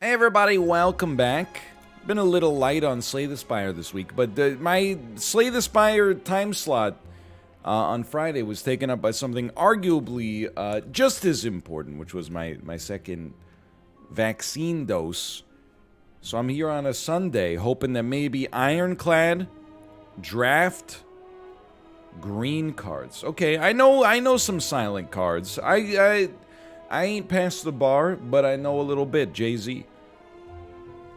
Hey everybody, welcome back. Been a little light on Slay the Spire this week, but my Slay the Spire time slot on Friday was taken up by something arguably just as important, which was my second vaccine dose. So I'm here on a Sunday, hoping that maybe Ironclad, Draft, green cards. Okay, I know some silent cards. I ain't past the bar, but I know a little bit, Jay-Z.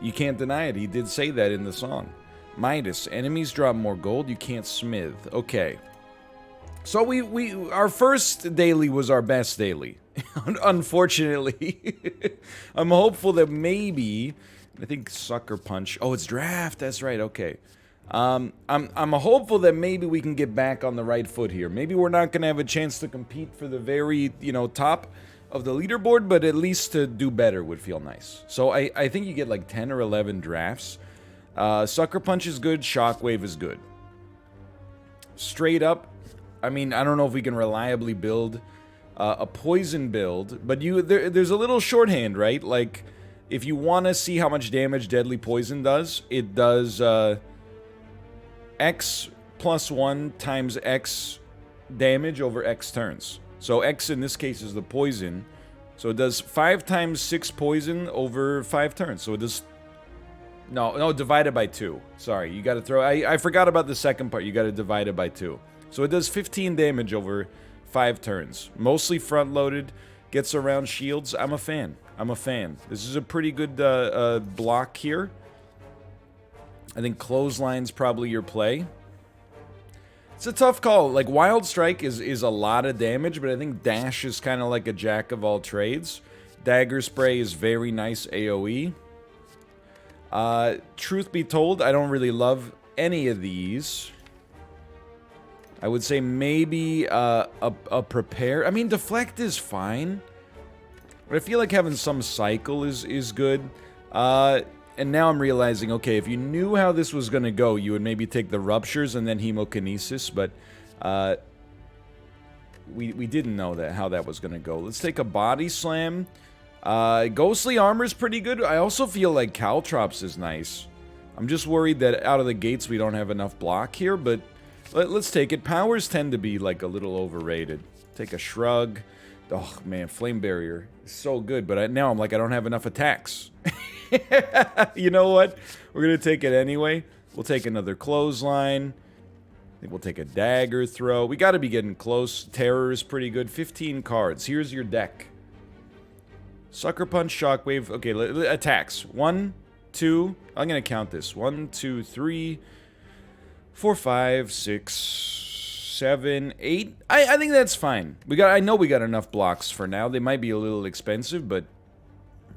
You can't deny it, he did say that in the song. Midas, enemies drop more gold, you can't smith. Okay. So our first daily was our best daily. Unfortunately. I'm hopeful that maybe, I think Sucker Punch, oh it's Draft, that's right, okay. I'm hopeful that maybe we can get back on the right foot here. Maybe we're not going to have a chance to compete for the very, top of the leaderboard, but at least to do better would feel nice. So I think you get like 10 or 11 drafts. Sucker Punch is good, Shockwave is good. Straight up, I mean, I don't know if we can reliably build a poison build, but there's a little shorthand, right? Like, if you want to see how much damage Deadly Poison does, it does X plus 1 times X damage over X turns. So X in this case is the poison. So it does 5 times 6 poison over 5 turns. So it does... No, divided by 2. Sorry, you gotta throw... I forgot about the second part. You gotta divide it by 2. So it does 15 damage over 5 turns. Mostly front-loaded. Gets around shields. I'm a fan. This is a pretty good block here. I think Clothesline's probably your play. It's a tough call. Like, Wild Strike is a lot of damage, but I think Dash is kind of like a jack of all trades. Dagger Spray is very nice AoE. Truth be told, I don't really love any of these. I would say maybe a Prepare. I mean, Deflect is fine. But I feel like having some Cycle is good. And now I'm realizing, okay, if you knew how this was going to go, you would maybe take the Ruptures and then Hemokinesis, but we didn't know how that was going to go. Let's take a Body Slam. Ghostly Armor is pretty good. I also feel like Caltrops is nice. I'm just worried that out of the gates we don't have enough block here, but let's take it. Powers tend to be like a little overrated. Take a Shrug. Oh man, Flame Barrier is so good, but now I'm like, I don't have enough attacks. You know what? We're going to take it anyway. We'll take another Clothesline. I think we'll take a Dagger Throw. We got to be getting close. Terror is pretty good. 15 cards. Here's your deck. Sucker Punch, Shockwave. Okay, attacks. 1, 2. I'm going to count this. 1, 2, 3, 4, 5, 6, 7, 8. I think that's fine. I know we got enough blocks for now. They might be a little expensive, but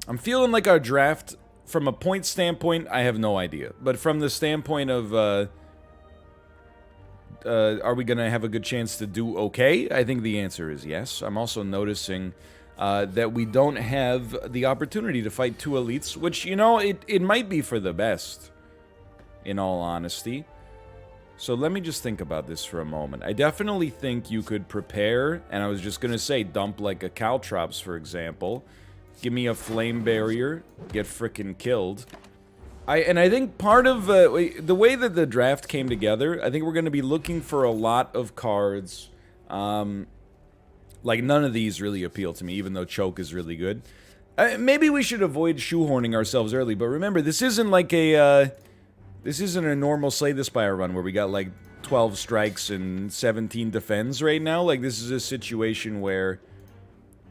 I'm feeling like our draft, from a point standpoint, I have no idea. But from the standpoint of, are we going to have a good chance to do okay? I think the answer is yes. I'm also noticing that we don't have the opportunity to fight 2 elites, which, it might be for the best, in all honesty. So let me just think about this for a moment. I definitely think you could prepare, and I was just going to say, dump like a Caltrops, for example. Give me a Flame Barrier, get frickin' killed. I think part of the way that the draft came together, I think we're going to be looking for a lot of cards. Like, none of these really appeal to me, even though Choke is really good. Maybe we should avoid shoehorning ourselves early, but remember, this isn't like a... This isn't a normal Slay the Spire run where we got like 12 strikes and 17 defends right now. Like, this is a situation where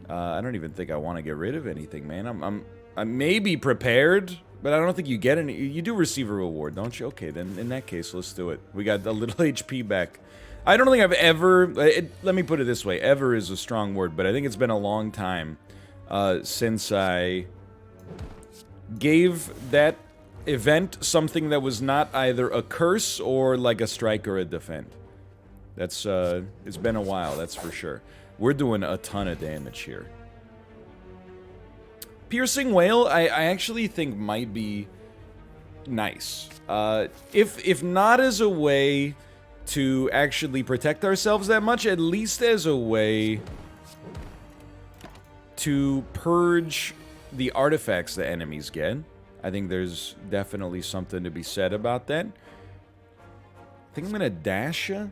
I don't even think I want to get rid of anything, man. I'm maybe prepared, but I don't think you get any. You do receive a reward, don't you? Okay, then in that case, let's do it. We got a little HP back. I don't think I've ever... let me put it this way. Ever is a strong word, but I think it's been a long time since I gave that event something that was not either a curse or like a strike or a defend. That's it's been a while, that's for sure. We're doing a ton of damage here. Piercing Wail, I actually think might be nice. If not as a way to actually protect ourselves that much, at least as a way to purge the artifacts the enemies get. I think there's definitely something to be said about that. I think I'm gonna dash ya.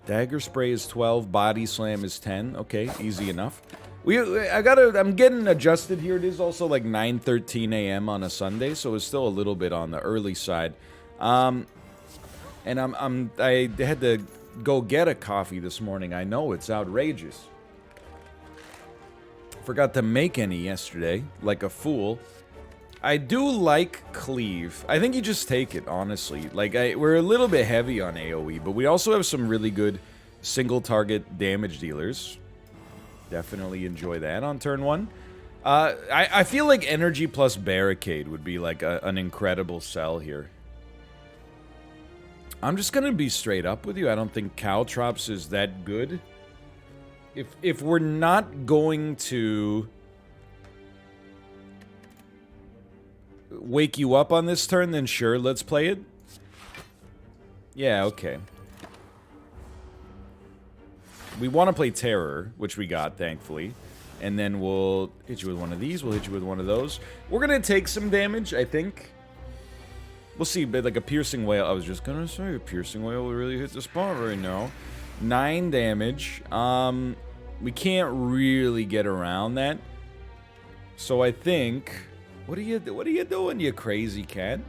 Dagger spray is 12, body slam is 10. Okay, easy enough. I'm getting adjusted here. It is also like 9:13 a.m. on a Sunday, so it's still a little bit on the early side. And I had to go get a coffee this morning. I know, it's outrageous. Forgot to make any yesterday, like a fool. I do like cleave. I think you just take it, honestly. Like, we're a little bit heavy on AoE, but we also have some really good single target damage dealers. Definitely enjoy that on turn 1. I feel like energy plus barricade would be like an incredible sell here. I'm just gonna be straight up with you. I don't think Caltrops is that good. If we're not going to wake you up on this turn, then sure, let's play it. Yeah, okay. We want to play Terror, which we got, thankfully. And then we'll hit you with one of these, we'll hit you with one of those. We're going to take some damage, I think. We'll see, but like a Piercing Whale, I was just going to say, a Piercing Whale will really hit the spot right now. 9 damage. We can't really get around that. So I think... What are you doing, you crazy cat?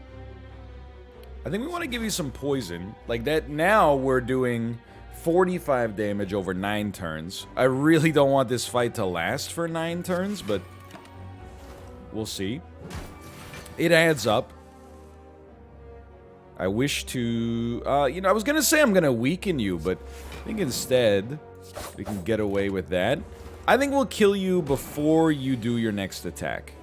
I think we want to give you some poison. Like that, now we're doing 45 damage over 9 turns. I really don't want this fight to last for 9 turns, but we'll see. It adds up. I wish to... you know, I was going to say I'm going to weaken you, but I think instead we can get away with that. I think we'll kill you before you do your next attack.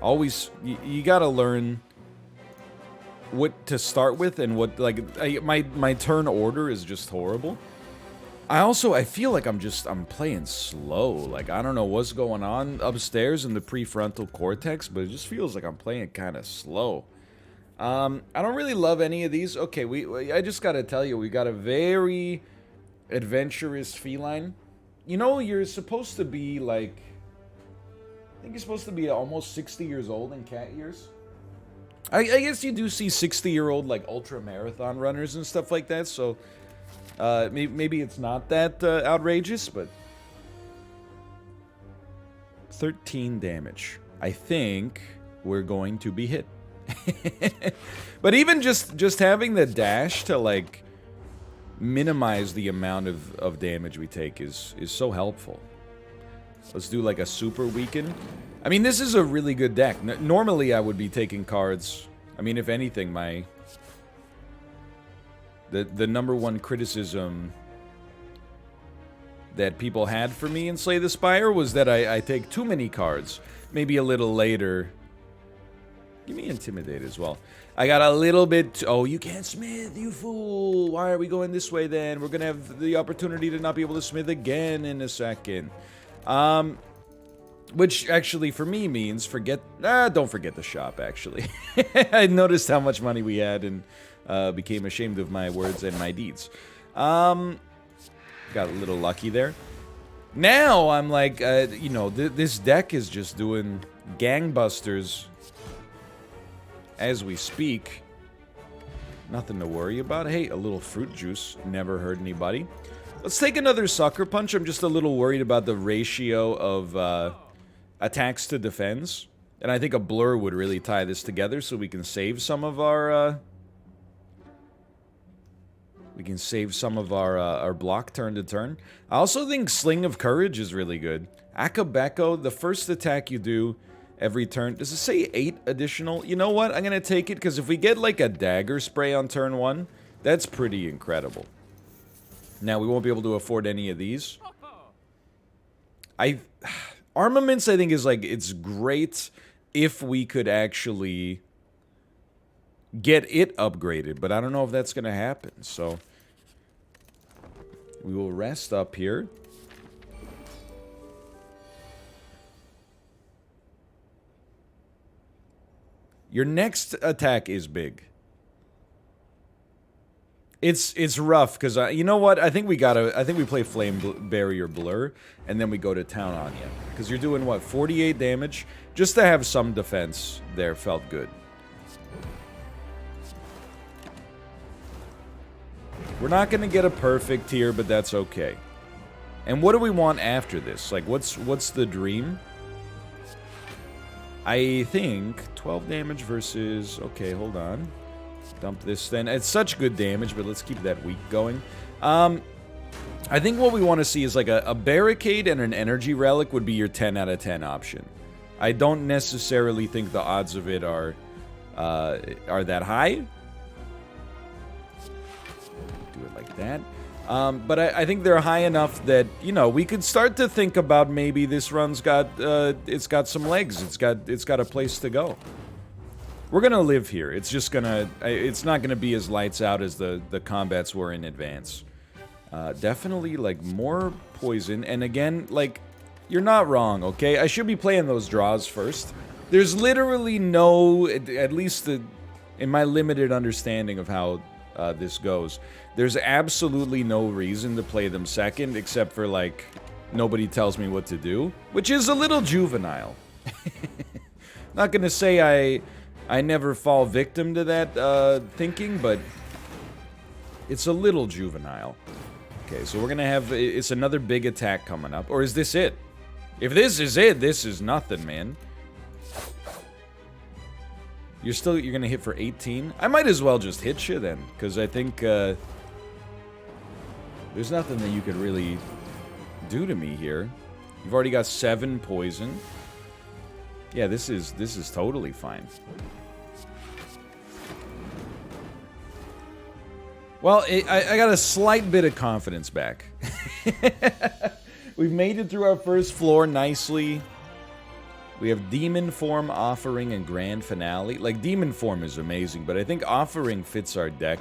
Always, you gotta learn what to start with and what, like, my turn order is just horrible. I feel like I'm playing slow. Like, I don't know what's going on upstairs in the prefrontal cortex, but it just feels like I'm playing kind of slow. I don't really love any of these. Okay, I just gotta tell you, we got a very adventurous feline. You know, you're supposed to be, like... I think you're supposed to be almost 60 years old in cat years. I guess you do see 60-year-old, like, ultra-marathon runners and stuff like that, so... maybe it's not that outrageous, but... 13 damage. I think we're going to be hit. But even just having the dash to, like, minimize the amount of damage we take is so helpful. Let's do like a super weaken. I mean, this is a really good deck. Normally, I would be taking cards. I mean, if anything, the number one criticism that people had for me in Slay the Spire was that I take too many cards. Maybe a little later. Give me Intimidate as well. I got a little bit... Oh, you can't smith, you fool! Why are we going this way then? We're gonna have the opportunity to not be able to smith again in a second. Which actually for me means don't forget the shop, actually. I noticed how much money we had and became ashamed of my words and my deeds. Got a little lucky there. Now I'm like, you know, this deck is just doing gangbusters as we speak. Nothing to worry about. Hey, a little fruit juice never hurt anybody. Let's take another Sucker Punch. I'm just a little worried about the ratio of attacks to defense. And I think a Blur would really tie this together so we can save some of our... our block turn to turn. I also think Sling of Courage is really good. Akabeko, the first attack you do every turn... Does it say 8 additional? You know what? I'm going to take it because if we get like a Dagger Spray on turn 1, that's pretty incredible. Now, we won't be able to afford any of these. Armaments, I think, is like, it's great if we could actually get it upgraded, but I don't know if that's going to happen, so we will rest up here. Your next attack is big. It's rough, because, you know what? I think we play Flame Barrier Blur, and then we go to town on you. Because you're doing, what, 48 damage? Just to have some defense there felt good. We're not going to get a perfect here, but that's okay. And what do we want after this? Like, what's the dream? I think 12 damage versus... Okay, hold on. Dump this then. It's such good damage, but let's keep that weak going. I think what we want to see is like a barricade and an energy relic would be your 10 out of 10 option. I don't necessarily think the odds of it are that high. Do it like that. But I think they're high enough that, you know, we could start to think about maybe this run's got, it's got some legs. It's got a place to go. We're gonna live here. It's just gonna, it's not gonna be as lights out as the combats were in advance. Definitely, like, more poison. And again, like, you're not wrong, okay? I should be playing those draws first. There's literally no, at least in my limited understanding of how this goes, there's absolutely no reason to play them second, except for, like, nobody tells me what to do, which is a little juvenile. Not gonna say I never fall victim to that thinking, but it's a little juvenile. Okay, so we're gonna have, it's another big attack coming up. Or is this it? If this is it, this is nothing, man. You're gonna hit for 18? I might as well just hit you then, because I think there's nothing that you could really do to me here. You've already got 7 poison. Yeah, this is totally fine. Well, I got a slight bit of confidence back. We've made it through our first floor nicely. We have Demon Form, Offering, and Grand Finale. Like, Demon Form is amazing, but I think Offering fits our deck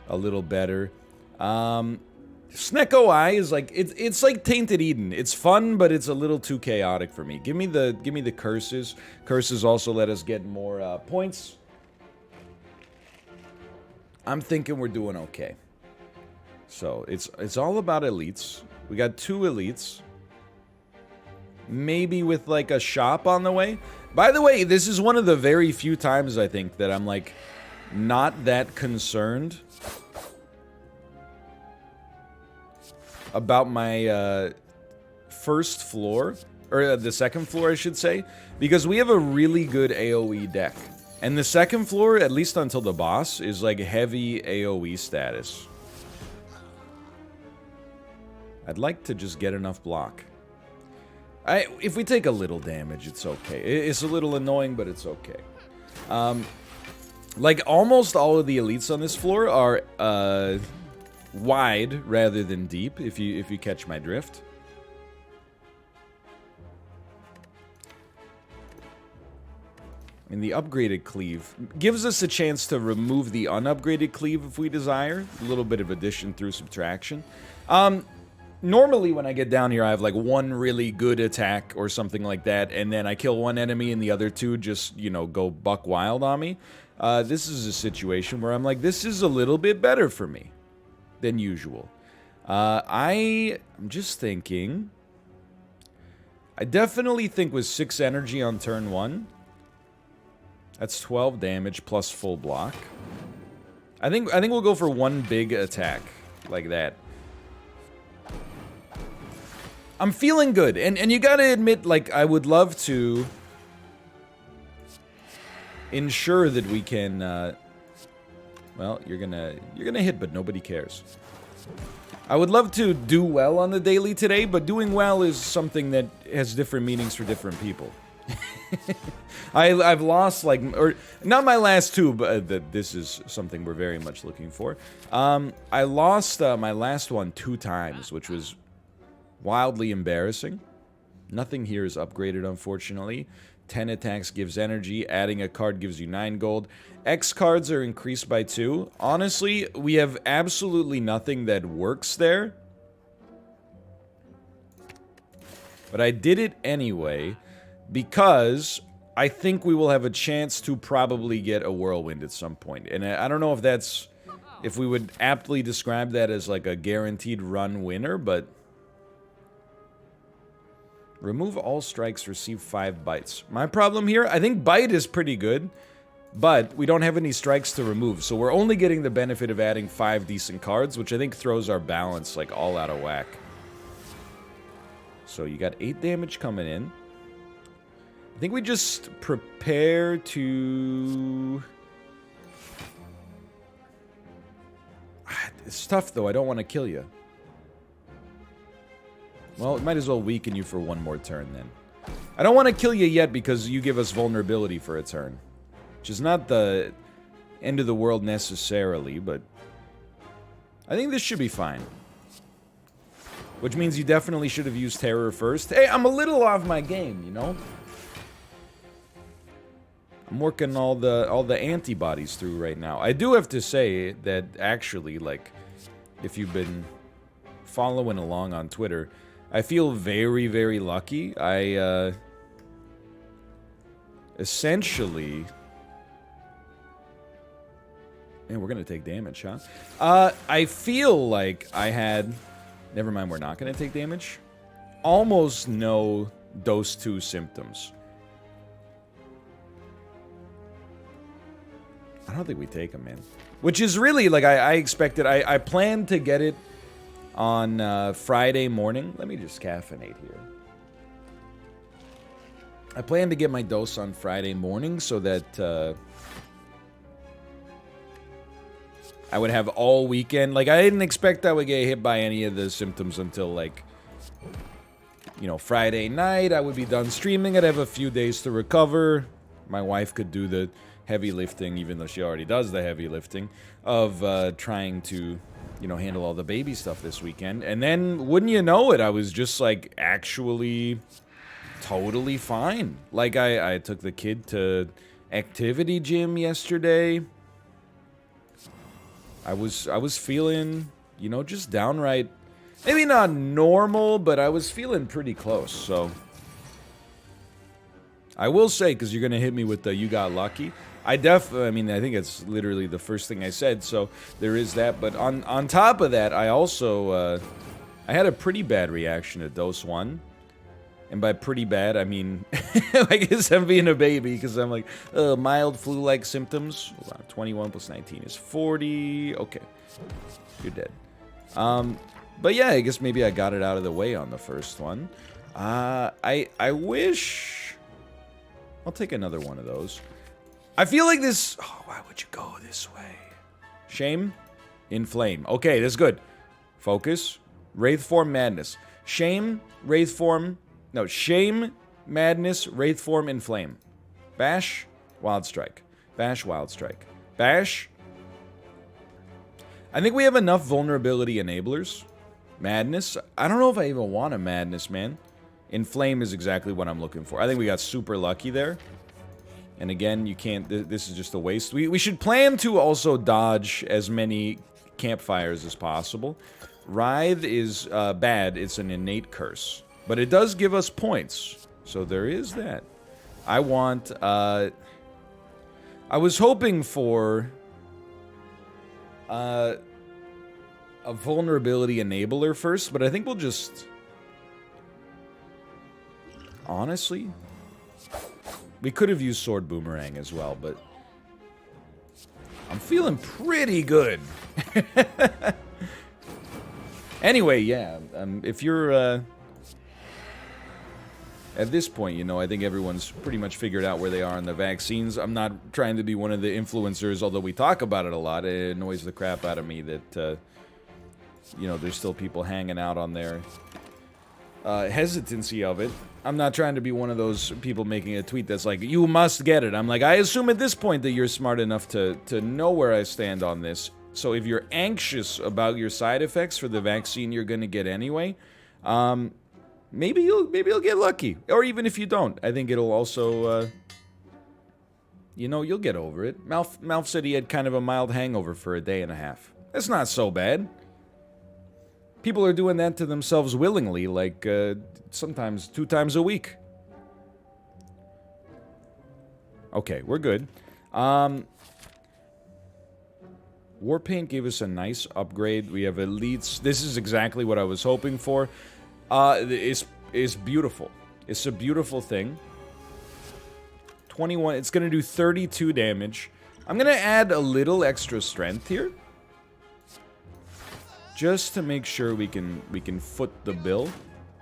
a little better. Snecko Eye is like, it's like Tainted Eden. It's fun, but it's a little too chaotic for me. Give me the curses. Curses also let us get more points. I'm thinking we're doing okay. So it's all about elites. We got 2 elites. Maybe with like a shop on the way. By the way, this is one of the very few times I think that I'm like not that concerned about my first floor, or the second floor I should say, because we have a really good AoE deck. And the second floor, at least until the boss, is like heavy AoE status. I'd like to just get enough block. If we take a little damage, it's okay. It's a little annoying, but it's okay. Like, almost all of the elites on this floor are wide rather than deep, if you catch my drift. And the upgraded cleave gives us a chance to remove the unupgraded cleave if we desire. A little bit of addition through subtraction. Normally when I get down here, I have like one really good attack or something like that, and then I kill one enemy and the other 2 just, you know, go buck wild on me. This is a situation where I'm like, this is a little bit better for me than usual. I'm just thinking, I definitely think with 6 energy on turn 1, that's 12 damage plus full block. I think we'll go for 1 big attack like that. I'm feeling good, and you gotta admit, like, I would love to ensure that we can, well, you're gonna hit, but nobody cares. I would love to do well on the daily today, but doing well is something that has different meanings for different people. I've lost, like, or not my last 2, but this is something we're very much looking for. I lost my last one 2 times, which was wildly embarrassing. Nothing here is upgraded, unfortunately. 10 attacks gives energy. Adding a card gives you 9 gold. X cards are increased by 2. Honestly, we have absolutely nothing that works there. But I did it anyway, because I think we will have a chance to probably get a whirlwind at some point. And I don't know if that's if we would aptly describe that as like a guaranteed run winner, but... Remove all strikes, receive 5 bites. My problem here, I think bite is pretty good, but we don't have any strikes to remove, so we're only getting the benefit of adding 5 decent cards, which I think throws our balance like all out of whack. So you got 8 damage coming in. I think we just prepare to... It's tough though, I don't want to kill you. Well, it might as well weaken you for one more turn then. I don't want to kill you yet because you give us vulnerability for a turn. Which is not the end of the world necessarily, but... I think this should be fine. Which means you definitely should have used Terror first. Hey, I'm a little off my game, you know? I'm working all the antibodies through right now. I do have to say that actually, like, if you've been following along on Twitter, I feel very, very lucky. I, essentially... Man, we're gonna take damage, huh? I feel like I had... Never mind, we're not gonna take damage. Almost no dose 2 symptoms. I don't think we take them, man. Which is really, like, I expected. I planned to get it on Friday morning. Let me just caffeinate here. I planned to get my dose on Friday morning so that I would have all weekend. Like, I didn't expect I would get hit by any of the symptoms until, like, you know, Friday night. I would be done streaming. I'd have a few days to recover. My wife could do the heavy lifting, even though she already does the heavy lifting, of trying to, you know, handle all the baby stuff this weekend. And then, wouldn't you know it, I was just, like, actually totally fine. Like, I took the kid to activity gym yesterday. I was feeling, you know, just downright, maybe not normal, but I was feeling pretty close, so. I will say, because you're going to hit me with the you got lucky, I mean, I think it's literally the first thing I said, so there is that. But on top of that, I also, I had a pretty bad reaction to dose 1. And by pretty bad, I mean, I guess I'm being a baby, because I'm like, mild flu-like symptoms. 21 plus 19 is 40. Okay, you're dead. But yeah, I guess maybe I got it out of the way on the first one. I wish... I'll take another one of those. I feel like this... Oh, why would you go this way? Shame? Inflame. Okay, that's good. Focus. Wraith Form Madness. Shame, Wraith Form... No, Shame, Madness, Wraith Form, Inflame. Bash, Wild Strike. Bash, Wild Strike. Bash. I think we have enough vulnerability enablers. Madness. I don't know if I even want a Madness, man. Inflame is exactly what I'm looking for. I think we got super lucky there. And again, you can't... This is just a waste. We should plan to also dodge as many campfires as possible. Writhe is bad. It's an innate curse. But it does give us points. So there is that. I want... I was hoping for... a vulnerability enabler first, but I think we'll just... Honestly... We could have used Sword Boomerang as well, but... I'm feeling pretty good. Anyway, yeah. If you're... At this point, you know, I think everyone's pretty much figured out where they are on the vaccines. I'm not trying to be one of the influencers, although we talk about it a lot. It annoys the crap out of me that, you know, there's still people hanging out on their hesitancy of it. I'm not trying to be one of those people making a tweet that's like, you must get it. I'm like, I assume at this point that you're smart enough to know where I stand on this. So if you're anxious about your side effects for the vaccine you're going to get anyway, maybe you'll get lucky. Or even if you don't, I think it'll also, you know, you'll get over it. Malf said he had kind of a mild hangover for a day and a half. That's not so bad. People are doing that to themselves willingly, like, sometimes 2 times a week. Okay, we're good. Warpaint gave us a nice upgrade. We have elites. This is exactly what I was hoping for. It's beautiful. It's a beautiful thing. 21. It's going to do 32 damage. I'm going to add a little extra strength here. Just to make sure we can foot the bill.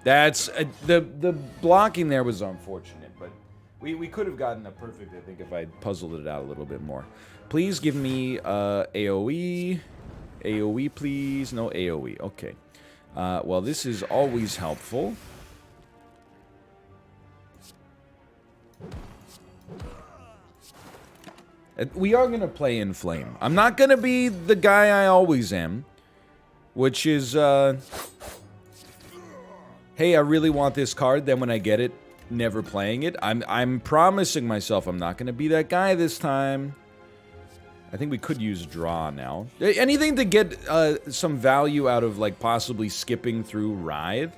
That's... the blocking there was unfortunate, but we could have gotten a perfect, I think, if I puzzled it out a little bit more. Please give me AoE. AoE, please. No AoE. Okay. Well, this is always helpful. We are going to play in Flame. I'm not going to be the guy I always am. Which is, hey, I really want this card, then when I get it, never playing it. I'm promising myself I'm not going to be that guy this time. I think we could use draw now. Anything to get some value out of, like, possibly skipping through Writhe.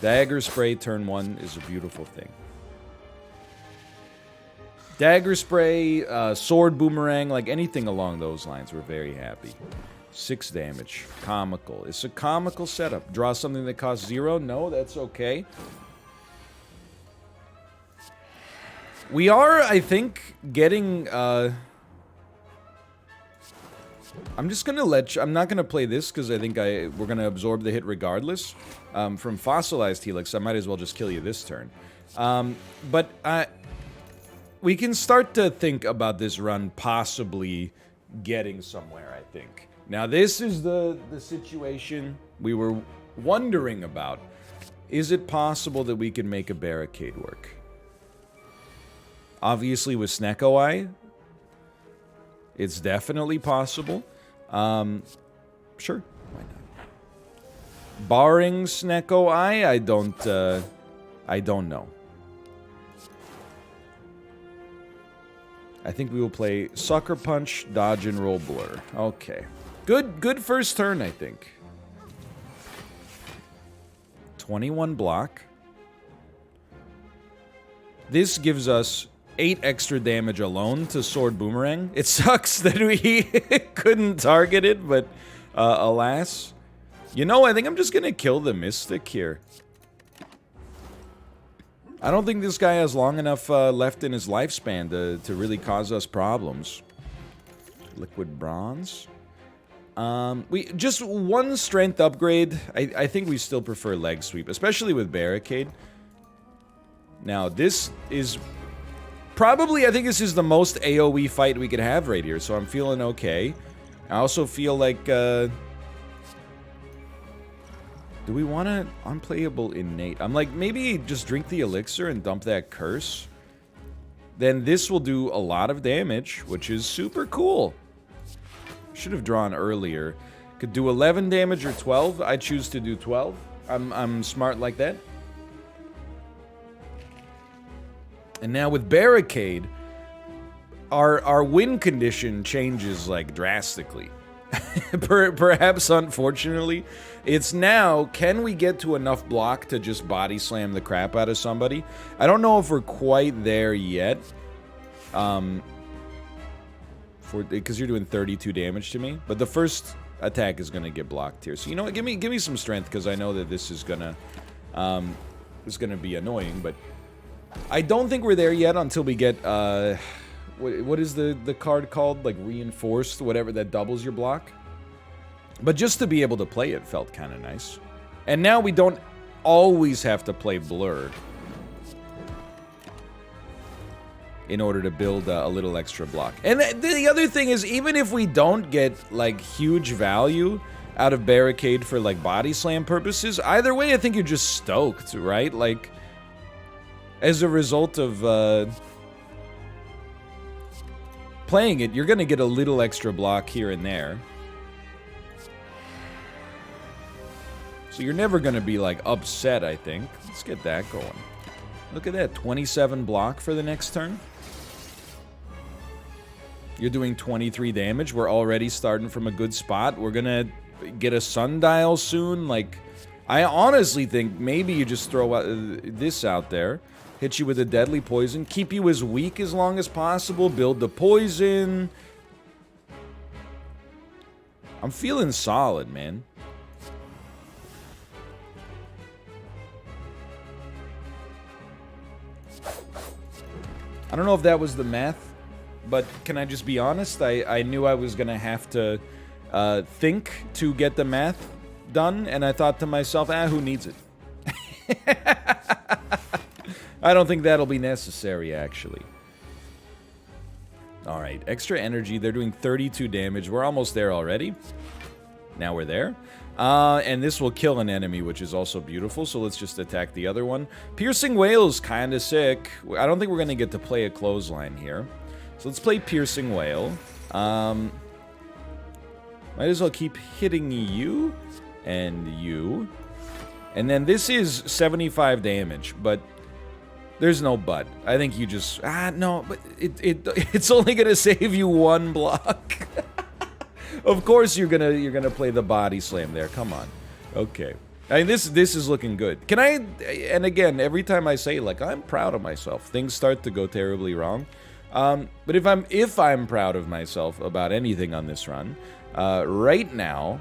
Dagger Spray turn 1 is a beautiful thing. Dagger Spray, Sword Boomerang, like anything along those lines, we're very happy. 6 damage. Comical. It's a comical setup. Draw something that costs 0? No, that's okay. We are, I think, getting, I'm just gonna let you, I'm not gonna play this because I think we're gonna absorb the hit regardless. From Fossilized Helix, I might as well just kill you this turn. We can start to think about this run possibly getting somewhere, I think. Now, this is the situation we were wondering about. Is it possible that we can make a barricade work? Obviously, with Snecko Eye, it's definitely possible. Sure, why not? Barring Snecko Eye, I don't know. I think we will play Sucker Punch, Dodge, and Roll Blur. Okay. Good first turn, I think. 21 block. This gives us 8 extra damage alone to Sword Boomerang. It sucks that we couldn't target it, but alas. You know, I think I'm just gonna kill the Mystic here. I don't think this guy has long enough left in his lifespan to really cause us problems. Liquid Bronze. We just one strength upgrade. I think we still prefer Leg Sweep, especially with Barricade. Now, this is probably, I think this is the most AoE fight we could have right here, so I'm feeling okay. I also feel like, do we want to unplayable innate? I'm like, maybe just drink the elixir and dump that curse. Then this will do a lot of damage, which is super cool. Should have drawn earlier. Could do 11 damage or 12. I choose to do 12. I'm smart like that. And now with Barricade, our win condition changes like drastically. Perhaps unfortunately, it's now, can we get to enough block to just body slam the crap out of somebody? I don't know if we're quite there yet. Because you're doing 32 damage to me, but the first attack is gonna get blocked here. So you know what? Give me some strength, because I know that this is gonna be annoying. But I don't think we're there yet until we get what is the card called? Like Reinforced, whatever, that doubles your block. But just to be able to play it felt kind of nice. And now we don't always have to play Blur in order to build a little extra block. And the other thing is, even if we don't get, like, huge value out of Barricade for, like, body slam purposes, either way, I think you're just stoked, right? Like, as a result of playing it, you're gonna get a little extra block here and there. So you're never gonna be, like, upset, I think. Let's get that going. Look at that, 27 block for the next turn. You're doing 23 damage. We're already starting from a good spot. We're gonna get a sundial soon. Like, I honestly think maybe you just throw this out there, hit you with a deadly poison, keep you as weak as long as possible, build the poison. I'm feeling solid, man. I don't know if that was the math, but can I just be honest? I knew I was going to have to think to get the math done, and I thought to myself, who needs it? I don't think that'll be necessary, actually. Alright, extra energy. They're doing 32 damage. We're almost there already. Now we're there. And this will kill an enemy, which is also beautiful, so let's just attack the other one. Piercing Whale's kind of sick. I don't think we're going to get to play a clothesline here. So let's play Piercing Whale. Might as well keep hitting you and you. And then this is 75 damage, but there's no but. I think you just... no, but it's only going to save you one block. Of course you're gonna play the body slam there. Come on. Okay. I mean, this is looking good. Can I... And again, every time I say, like, I'm proud of myself, things start to go terribly wrong. But if I'm proud of myself about anything on this run, right now...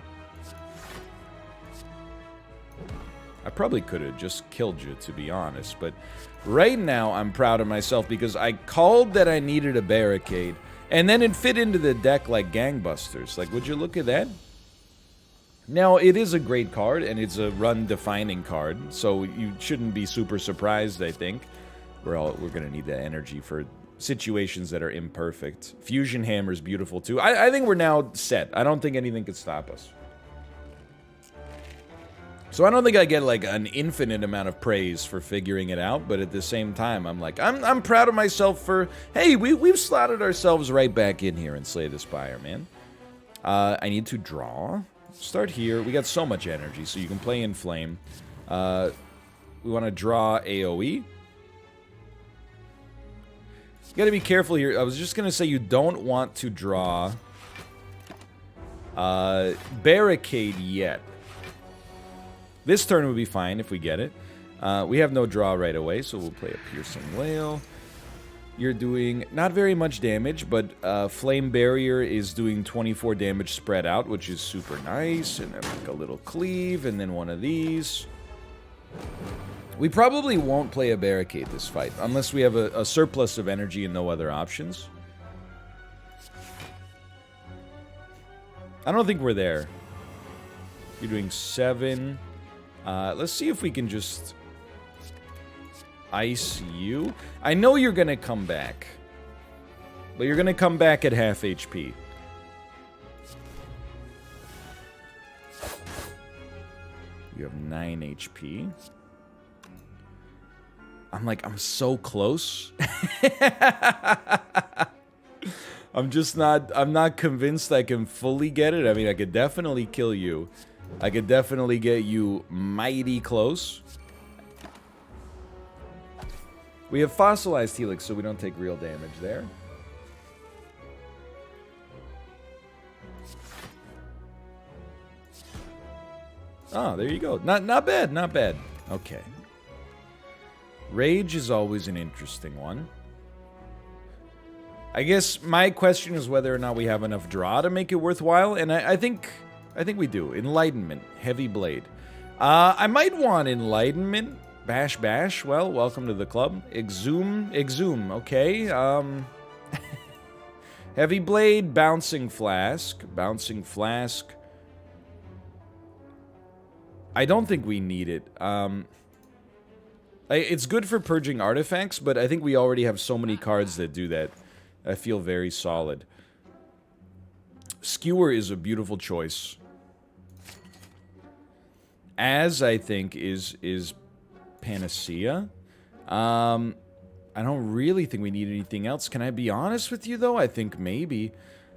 I probably could have just killed you, to be honest, but right now I'm proud of myself because I called that I needed a barricade, and then it fit into the deck like gangbusters. Like, would you look at that? Now, it is a great card, and it's a run-defining card, so you shouldn't be super surprised, I think. We're gonna need that energy for situations that are imperfect. Fusion Hammer's beautiful, too. I think we're now set. I don't think anything could stop us. So I don't think I get, like, an infinite amount of praise for figuring it out, but at the same time, I'm like, I'm proud of myself for, hey, we've slotted ourselves right back in here and Slay the Spire, man. I need to draw. Start here. We got so much energy, so you can play in Flame. We want to draw AoE. You gotta be careful here. I was just gonna say you don't want to draw Barricade yet. This turn would be fine if we get it. We have no draw right away, so we'll play a Piercing Whale. You're doing not very much damage, but Flame Barrier is doing 24 damage spread out, which is super nice. And then like a little Cleave, and then one of these. We probably won't play a Barricade this fight, unless we have a surplus of energy and no other options. I don't think we're there. You're doing 7... let's see if we can just ice you. I know you're gonna come back, but you're gonna come back at half HP. You have 9 HP. I'm so close. I'm not convinced I can fully get it. I mean, I could definitely kill you. I could definitely get you mighty close. We have Fossilized Helix, so we don't take real damage there. Oh, there you go. Not bad, not bad. Okay. Rage is always an interesting one. I guess my question is whether or not we have enough draw to make it worthwhile, and I think we do. Enlightenment, Heavy Blade. I might want Enlightenment. Bash Bash, well, welcome to the club. Exhume, okay. Heavy Blade, Bouncing Flask. I don't think we need it. It's good for purging artifacts, but I think we already have so many cards that do that. I feel very solid. Skewer is a beautiful choice. As, I think, is Panacea. I don't really think we need anything else. Can I be honest with you, though? I think maybe.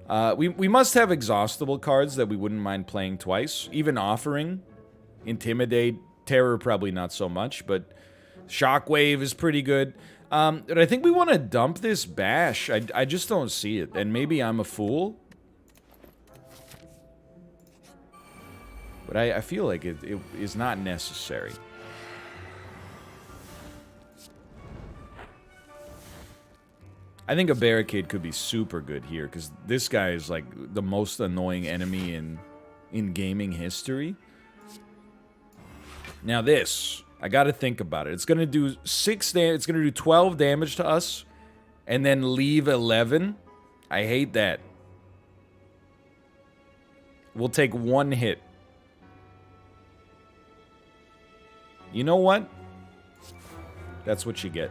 We must have exhaustible cards that we wouldn't mind playing twice. Even Offering. Intimidate. Terror, probably not so much, but Shockwave is pretty good. But I think we want to dump this Bash. I just don't see it. And maybe I'm a fool. But I feel like it is not necessary. I think a Barricade could be super good here, because this guy is like the most annoying enemy in in gaming history. Now this, I gotta think about it. It's gonna do 6 damage, it's gonna do 12 damage to us, and then leave 11. I hate that. We'll take 1 hit. You know what? That's what you get.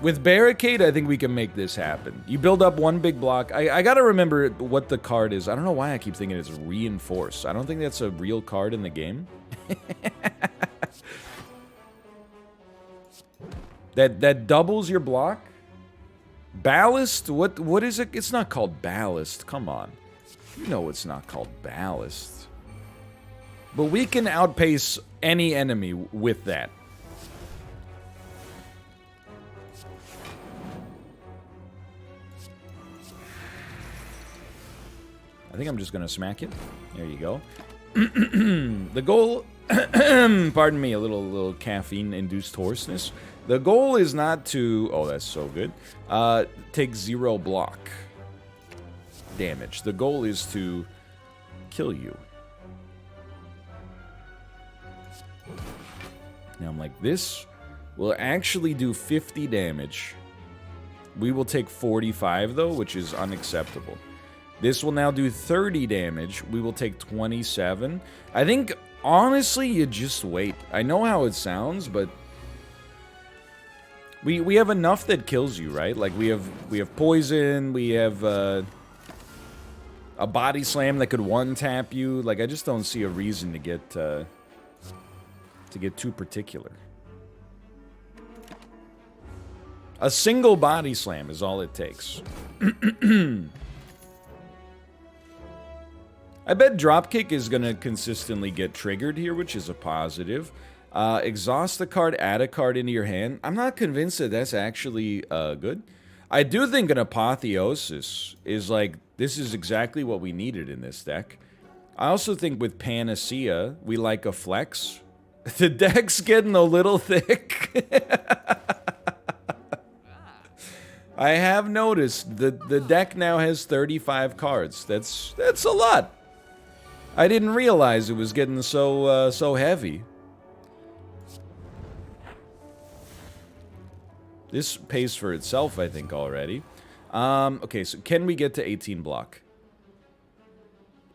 With Barricade, I think we can make this happen. You build up 1 big block. I gotta remember what the card is. I don't know why I keep thinking it's Reinforce. I don't think that's a real card in the game. that doubles your block? Ballast? What is it? It's not called Ballast. Come on. You know it's not called Ballast. But we can outpace any enemy with that. I think I'm just gonna smack it. There you go. The goal, pardon me, a little caffeine-induced hoarseness. The goal is not to, oh, that's so good, take 0 block damage. The goal is to kill you. Now I'm like, this will actually do 50 damage. We will take 45 though, which is unacceptable. This will now do 30 damage. We will take 27. I think, honestly, you just wait. I know how it sounds, but we have enough that kills you, right? Like, we have poison, we have a body slam that could one-tap you. Like, I just don't see a reason to get too particular. A single body slam is all it takes. I bet Dropkick is going to consistently get triggered here, which is a positive. Exhaust a card, add a card into your hand. I'm not convinced that that's actually good. I do think an Apotheosis is like, this is exactly what we needed in this deck. I also think with Panacea, we like a flex. The deck's getting a little thick. I have noticed the deck now has 35 cards. That's a lot. I didn't realize it was getting so heavy. This pays for itself, I think, already. Okay, so can we get to 18 block?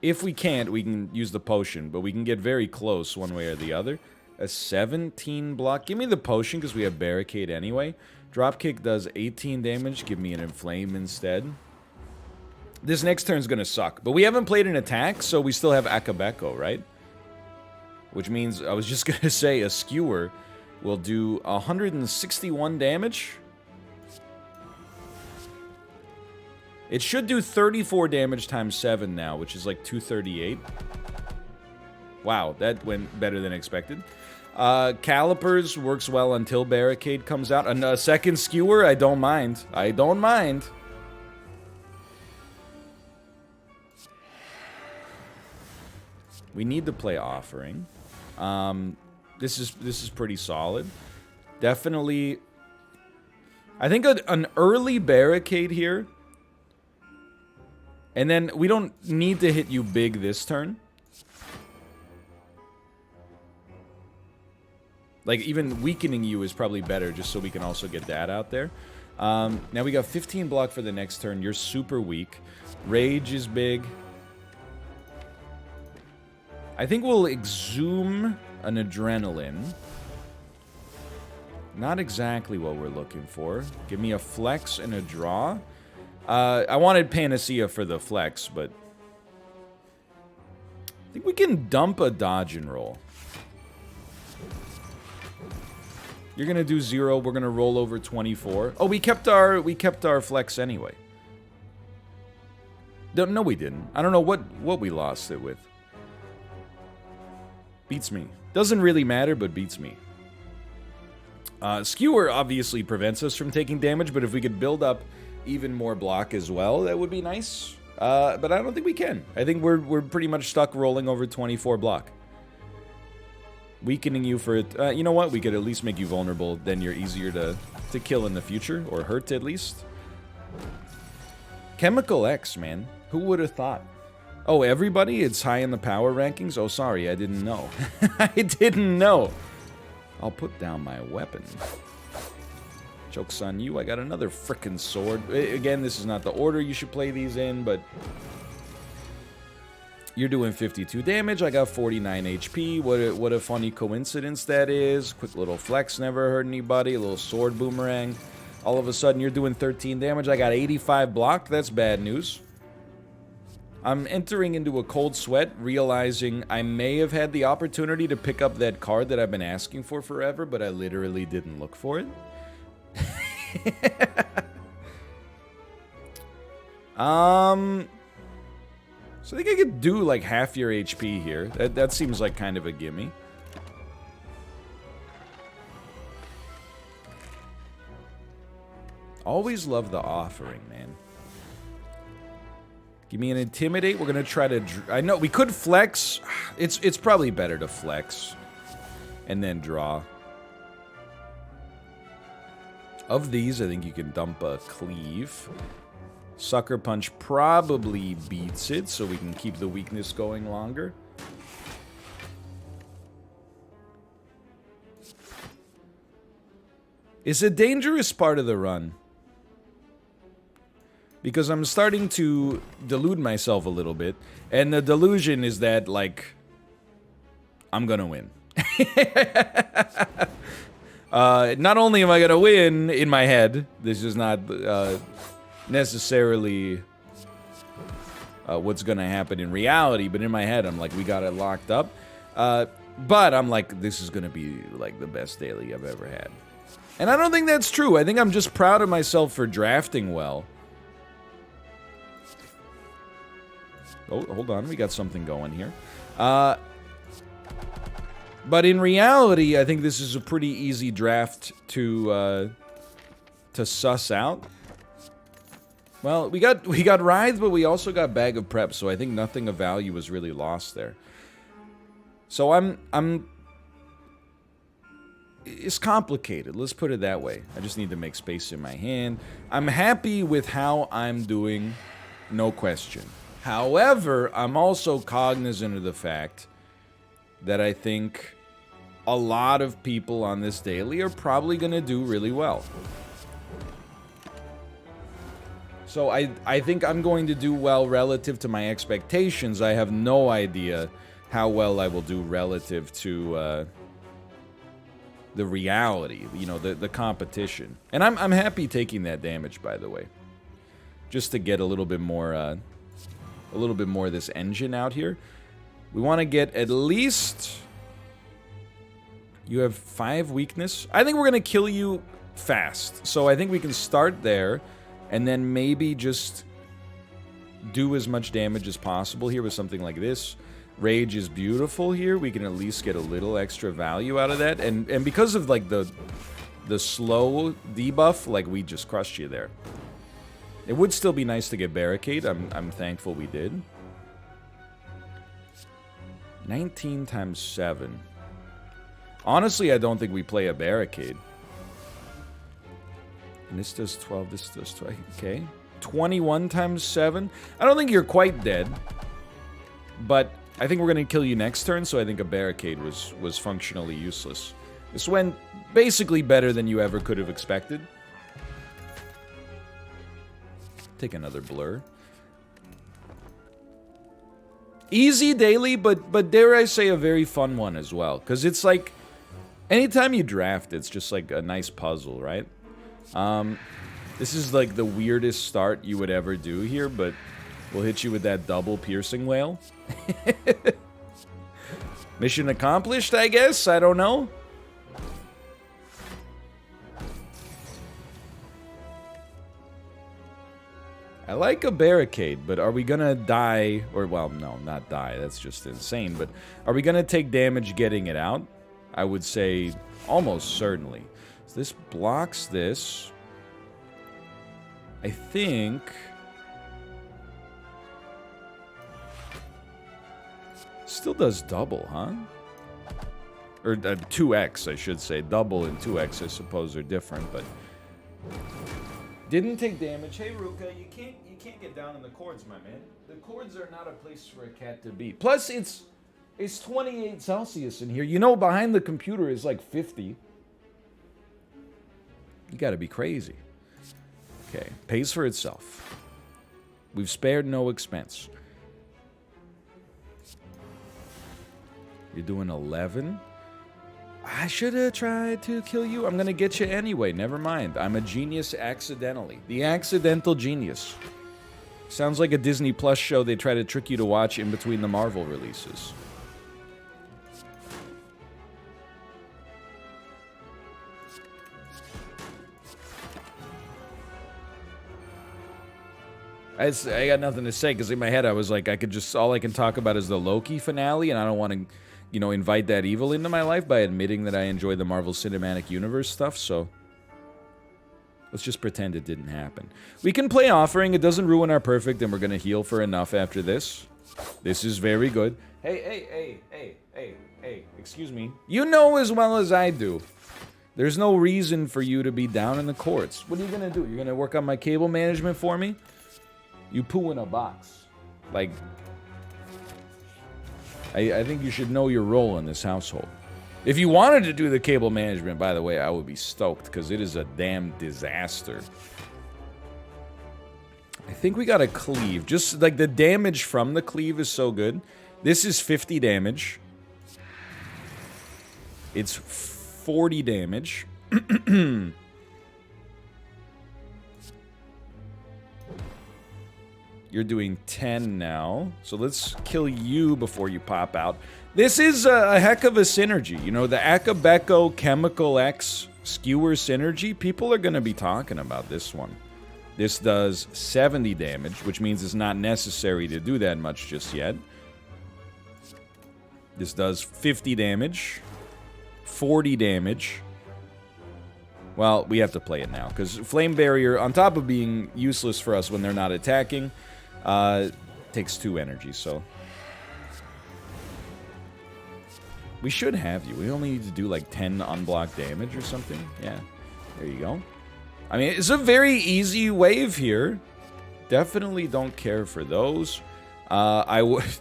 If we can't, we can use the potion, but we can get very close one way or the other. A 17 block. Give me the potion, because we have Barricade anyway. Dropkick does 18 damage. Give me an Inflame instead. This next turn's gonna suck. But we haven't played an attack, so we still have Akabeko, right? Which means, I was just gonna say, a Skewer will do 161 damage. It should do 34 damage times 7 now, which is like 238. Wow, that went better than expected. Calipers works well until Barricade comes out. And a second Skewer, I don't mind. I don't mind. We need to play Offering. This is pretty solid. Definitely. I think an early Barricade here. And then we don't need to hit you big this turn. Like, even weakening you is probably better, just so we can also get that out there. Now we got 15 block for the next turn. You're super weak. Rage is big. I think we'll exhume an Adrenaline. Not exactly what we're looking for. Give me a flex and a draw. I wanted Panacea for the flex, but I think we can dump a dodge and roll. You're gonna do 0. We're gonna roll over 24. Oh, we kept our flex anyway. No, we didn't. I don't know what we lost it with. Beats me. Doesn't really matter, but beats me. Skewer obviously prevents us from taking damage, but if we could build up even more block as well, that would be nice. But I don't think we can. I think we're pretty much stuck rolling over 24 block. Weakening you for it. You know what? We could at least make you vulnerable. Then you're easier to kill in the future, or hurt at least. Chemical X, man. Who would have thought? Oh, everybody? It's high in the power rankings? Oh, sorry, I didn't know. I didn't know. I'll put down my weapon. Joke's on you, I got another frickin' sword. Again, this is not the order you should play these in, but... You're doing 52 damage, I got 49 HP. What a funny coincidence that is. Quick little flex, never hurt anybody. A little sword boomerang. All of a sudden, you're doing 13 damage. I got 85 blocked. That's bad news. I'm entering into a cold sweat, realizing I may have had the opportunity to pick up that card that I've been asking for forever, but I literally didn't look for it. So I think I could do like half your HP here. That seems like kind of a gimme. Always love the offering, man. Give me an Intimidate. We're gonna try to... I know, we could flex. It's probably better to flex. And then draw. Of these, I think you can dump a Cleave. Sucker Punch probably beats it, so we can keep the weakness going longer. It's a dangerous part of the run. Because I'm starting to delude myself a little bit. And the delusion is that, like, I'm gonna win. Not only am I gonna win in my head, this is not necessarily what's gonna happen in reality, but in my head, I'm like, we got it locked up. But I'm like, this is gonna be, like, the best daily I've ever had. And I don't think that's true. I think I'm just proud of myself for drafting well. Oh, hold on. We got something going here. But in reality, I think this is a pretty easy draft to suss out. Well, we got Writhe, but we also got Bag of Prep, so I think nothing of value was really lost there. So it's complicated, let's put it that way. I just need to make space in my hand. I'm happy with how I'm doing, no question. However, I'm also cognizant of the fact that I think a lot of people on this daily are probably going to do really well. So I think I'm going to do well relative to my expectations. I have no idea how well I will do relative to the reality, you know, the competition. And I'm happy taking that damage, by the way. Just to get a little bit more of this engine out here. We want to get at least... You have 5 weakness. I think we're going to kill you fast. So I think we can start there, and then maybe just do as much damage as possible here with something like this. Rage is beautiful here. We can at least get a little extra value out of that. And because of, like, the slow debuff, like, we just crushed you there. It would still be nice to get Barricade. I'm thankful we did. 19 times 7. Honestly, I don't think we play a Barricade. And this does 12, this does 12. Okay. 21 times 7. I don't think you're quite dead. But I think we're going to kill you next turn, so I think a Barricade was functionally useless. This went basically better than you ever could have expected. Take another Blur. Easy daily, but dare I say a very fun one as well. Because it's like, anytime you draft, it's just like a nice puzzle, right? This is like the weirdest start you would ever do here, but we'll hit you with that double piercing whale. Mission accomplished, I guess? I don't know. I like a Barricade, but are we gonna die? Or, well, no, not die. That's just insane. But are we gonna take damage getting it out? I would say almost certainly. So this blocks this. I think... Still does double, huh? Or 2x, I should say. Double and 2x, I suppose, are different, but... Didn't take damage. Hey, Ruka, you you can't get down in the cords, my man. The cords are not a place for a cat to be. Plus, it's 28 Celsius in here. You know, behind the computer is like 50. You gotta be crazy. Okay, pays for itself. We've spared no expense. You're doing 11? I should have tried to kill you. I'm gonna get you anyway. Never mind. I'm a genius accidentally. The accidental genius. Sounds like a Disney Plus show they try to trick you to watch in between the Marvel releases. I got nothing to say because in my head I was like, all I can talk about is the Loki finale, and I don't want to, you know, invite that evil into my life by admitting that I enjoy the Marvel Cinematic Universe stuff, so let's just pretend it didn't happen. We can play Offering, it doesn't ruin our perfect, and we're gonna heal for enough after this. This is very good. Hey, excuse me. You know as well as I do, there's no reason for you to be down in the courts. What are you gonna do? You're gonna work on my cable management for me? You poo in a box. Like, I think you should know your role in this household. If you wanted to do the cable management, by the way, I would be stoked, because it is a damn disaster. I think we got a cleave. Just, like, the damage from the cleave is so good. This is 50 damage. It's 40 damage. You're doing 10 now. So let's kill you before you pop out. This is a heck of a synergy. You know, the Akabeko Chemical X Skewer synergy, people are going to be talking about this one. This does 70 damage, which means it's not necessary to do that much just yet. This does 50 damage, 40 damage. Well, we have to play it now, because Flame Barrier, on top of being useless for us when they're not attacking, takes 2 energy, so we should have you. We only need to do like 10 unblocked damage or something. Yeah, there you go. I mean, it's a very easy wave here. Definitely don't care for those.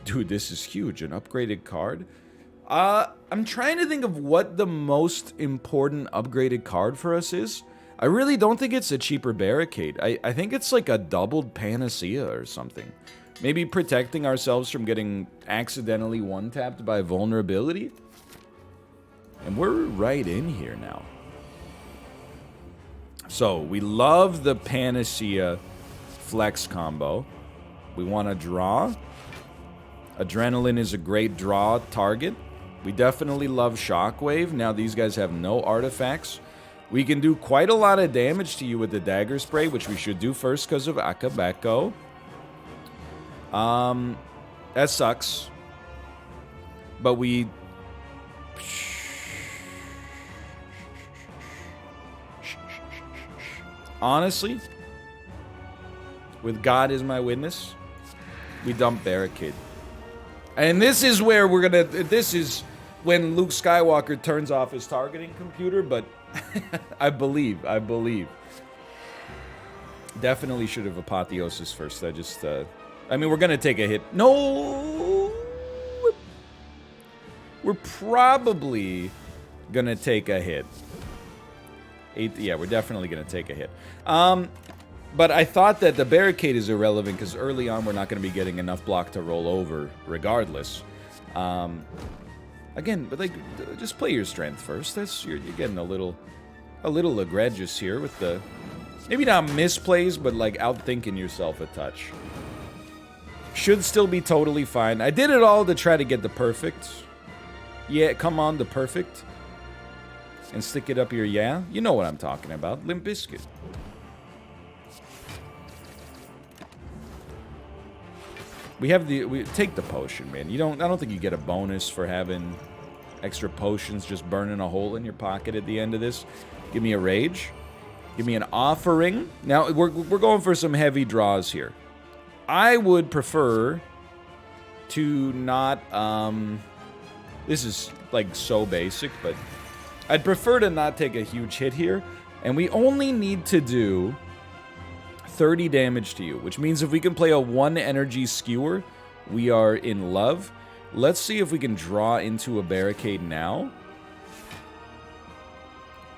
Dude, this is huge. An upgraded card. I'm trying to think of what the most important upgraded card for us is. I really don't think it's a cheaper barricade. I think it's like a doubled panacea or something. Maybe protecting ourselves from getting accidentally one-tapped by vulnerability. And we're right in here now. So, we love the panacea flex combo. We want to draw. Adrenaline is a great draw target. We definitely love Shockwave. Now these guys have no artifacts. We can do quite a lot of damage to you with the Dagger Spray, which we should do first because of Akabeko. That sucks. But we... Honestly, with God as my witness, we dump Barricade. And this is where we're gonna... This is when Luke Skywalker turns off his targeting computer, but... I believe. Definitely should have Apotheosis first. I mean, we're gonna take a hit. No! We're probably gonna take a hit. Yeah, we're definitely gonna take a hit. But I thought that the barricade is irrelevant because early on we're not gonna be getting enough block to roll over regardless. Again, but like, just play your strength first. You're getting a little egregious here with the, maybe not misplays, but like outthinking yourself a touch. Should still be totally fine. I did it all to try to get the perfect. Yeah, come on, the perfect. And stick it up your yeah. You know what I'm talking about. Limp Bizkit. We take the potion, man. I don't think you get a bonus for having extra potions just burning a hole in your pocket at the end of this. Give me a rage. Give me an offering. Now we're going for some heavy draws here. I would prefer to not this is like so basic, but I'd prefer to not take a huge hit here, and we only need to do 30 damage to you, which means if we can play a 1 energy skewer, we are in love. Let's see if we can draw into a barricade now.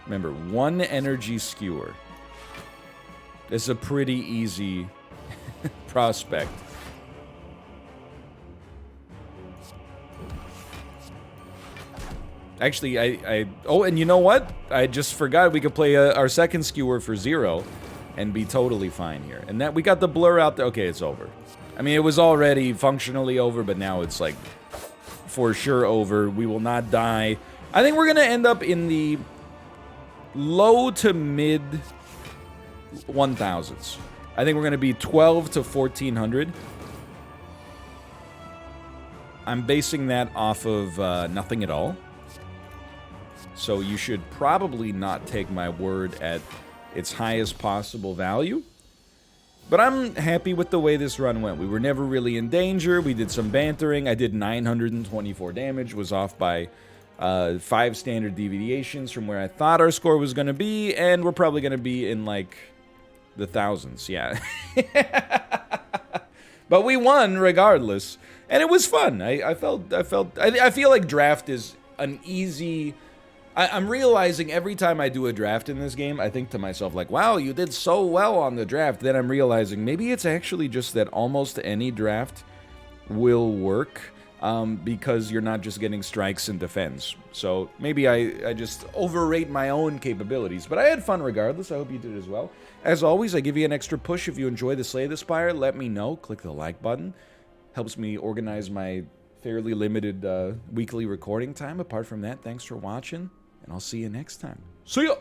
Remember, 1 energy skewer. It's a pretty easy prospect. Actually, oh, and you know what? I just forgot we could play our second skewer for 0 and be totally fine here. And that we got the blur out there. Okay, it's over. I mean, it was already functionally over, but now it's like for sure over. We will not die. I think we're going to end up in the low to mid 1000s. I think we're going to be 12 to 1400. I'm basing that off of nothing at all. So you should probably not take my word at its highest possible value. But I'm happy with the way this run went. We were never really in danger. We did some bantering. I did 924 damage. Was off by 5 standard deviations from where I thought our score was going to be. And we're probably going to be in, like, the thousands. Yeah. But we won regardless. And it was fun. I feel like draft is an easy... I'm realizing every time I do a draft in this game, I think to myself, like, wow, you did so well on the draft. Then I'm realizing maybe it's actually just that almost any draft will work because you're not just getting strikes and defense. So maybe I just overrate my own capabilities. But I had fun regardless. I hope you did as well. As always, I give you an extra push. If you enjoy the Slay the Spire, let me know. Click the like button. Helps me organize my fairly limited weekly recording time. Apart from that, thanks for watching. And I'll see you next time. See ya!